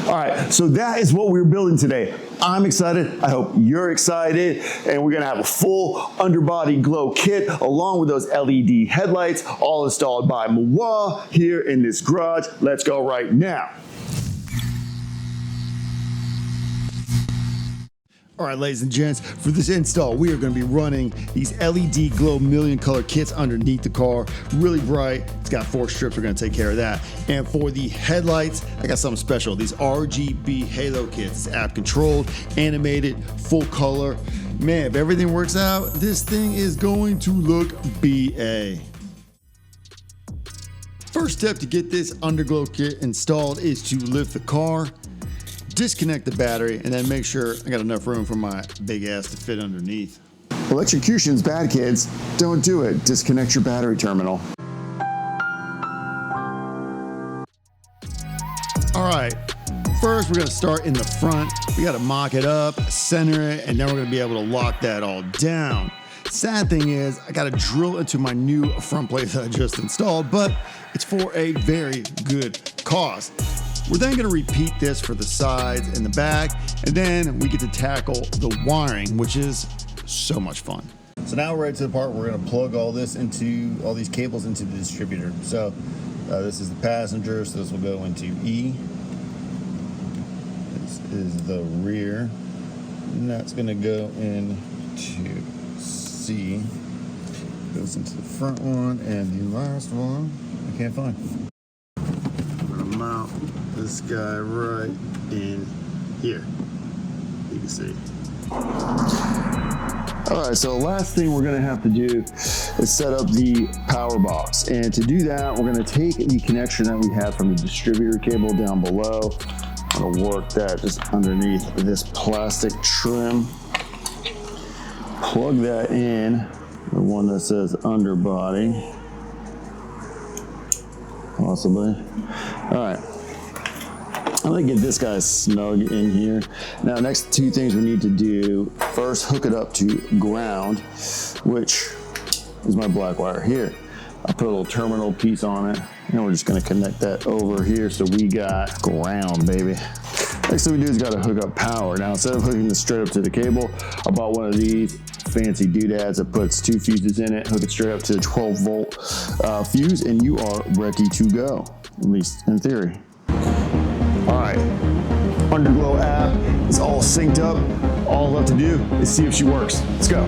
All right, so that is what we're building today. I'm excited. I hope you're excited. And we're gonna have a full underbody glow kit along with those LED headlights, all installed by Mawa here in this garage. Let's go right now. All right, ladies and gents, for this install, we are going to be running these LED glow million color kits underneath the car. Really bright. It's got 4 strips. We're going to take care of that. And for the headlights, I got something special. These RGB Halo kits. It's app controlled, animated, full color. Man, if everything works out, this thing is going to look BA. First step to get this Underglow kit installed is to lift the car, disconnect the battery, and then make sure I got enough room for my big ass to fit underneath. Electrocution's bad, kids. Don't do it. Disconnect your battery terminal. All right, first we're gonna start in the front. We gotta mock it up, center it, and then we're gonna be able to lock that all down. Sad thing is, I gotta drill into my new front plate that I just installed, but it's for a very good cause. We're then gonna repeat this for the sides and the back, and then we get to tackle the wiring, which is so much fun. So now we're right to the part where we're gonna plug all these cables into the distributor. So this is the passenger, so this will go into E. This is the rear, and that's gonna go into C. Goes into the front one, and the last one I can't find. I'm gonna mount this guy right in here. You can see. All right, so last thing we're gonna have to do is set up the power box. And to do that, we're gonna take the connection that we have from the distributor cable down below. I'm gonna work that just underneath this plastic trim. Plug that in, the one that says underbody, possibly. All right. I'm gonna get this guy snug in here. Now, next 2 things we need to do. First, hook it up to ground, which is my black wire here. I put a little terminal piece on it, and we're just gonna connect that over here so we got ground, baby. Next thing we do is gotta hook up power. Now, instead of hooking this straight up to the cable, I bought one of these fancy doodads that puts 2 fuses in it, hook it straight up to the 12-volt fuse, and you are ready to go, at least in theory. All right, Underglow app is all synced up. All left to do is see if she works. Let's go.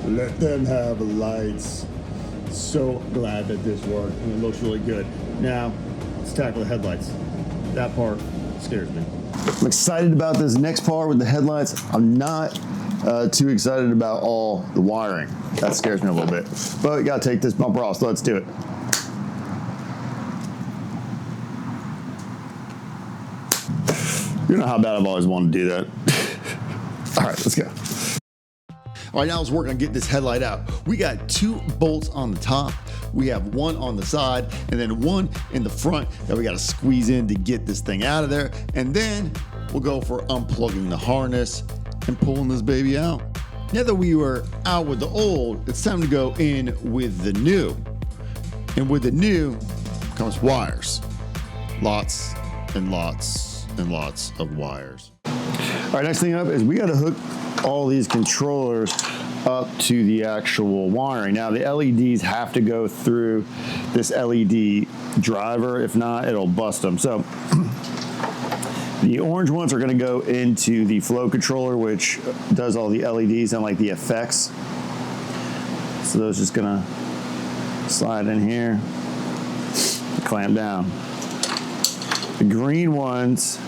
Let them have lights. So glad that this worked, and it looks really good. Now, let's tackle the headlights. That part scares me. I'm excited about this next part with the headlights. I'm not too excited about all the wiring. That scares me a little bit. But we gotta take this bumper off, so let's do it. You know how bad I've always wanted to do that. All right, let's go. All right, now let's work on getting this headlight out. We got 2 bolts on the top. We have 1 on the side, and then 1 in the front that we gotta squeeze in to get this thing out of there. And then we'll go for unplugging the harness and pulling this baby out. Now that we were out with the old, it's time to go in with the new. And with the new comes wires. Lots and lots and lots of wires. All right, next thing up is we gotta hook all these controllers up to the actual wiring. Now, the LEDs have to go through this LED driver. If not, it'll bust them. So the orange ones are gonna go into the flow controller, which does all the LEDs and like the effects. So those just gonna slide in here, clamp down. The green ones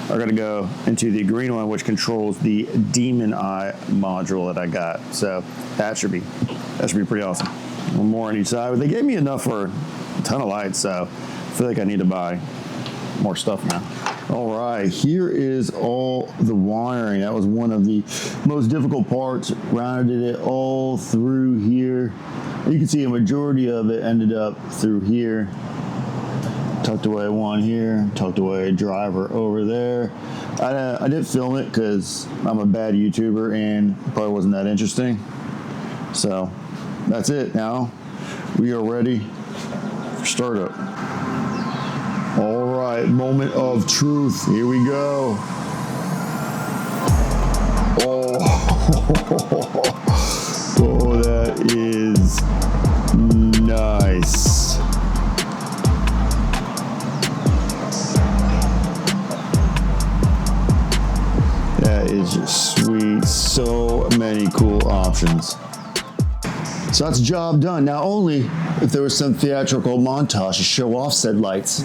are gonna go into the green one, which controls the Demon Eye module that I got. So that should be pretty awesome. One more on each side, but they gave me enough for a ton of lights, so I feel like I need to buy more stuff now. All right, here is all the wiring. That was one of the most difficult parts. Rounded it all all through here. You can see a majority of it ended up through here. Tucked away one here, tucked away a driver over there. I didn't film it because I'm a bad YouTuber and it probably wasn't that interesting. So that's it. Now we are ready for startup. All right, moment of truth. Here we go. Oh, oh, that is nice. That is just sweet. So many cool options. So that's job done. Now only if there was some theatrical montage to show off said lights.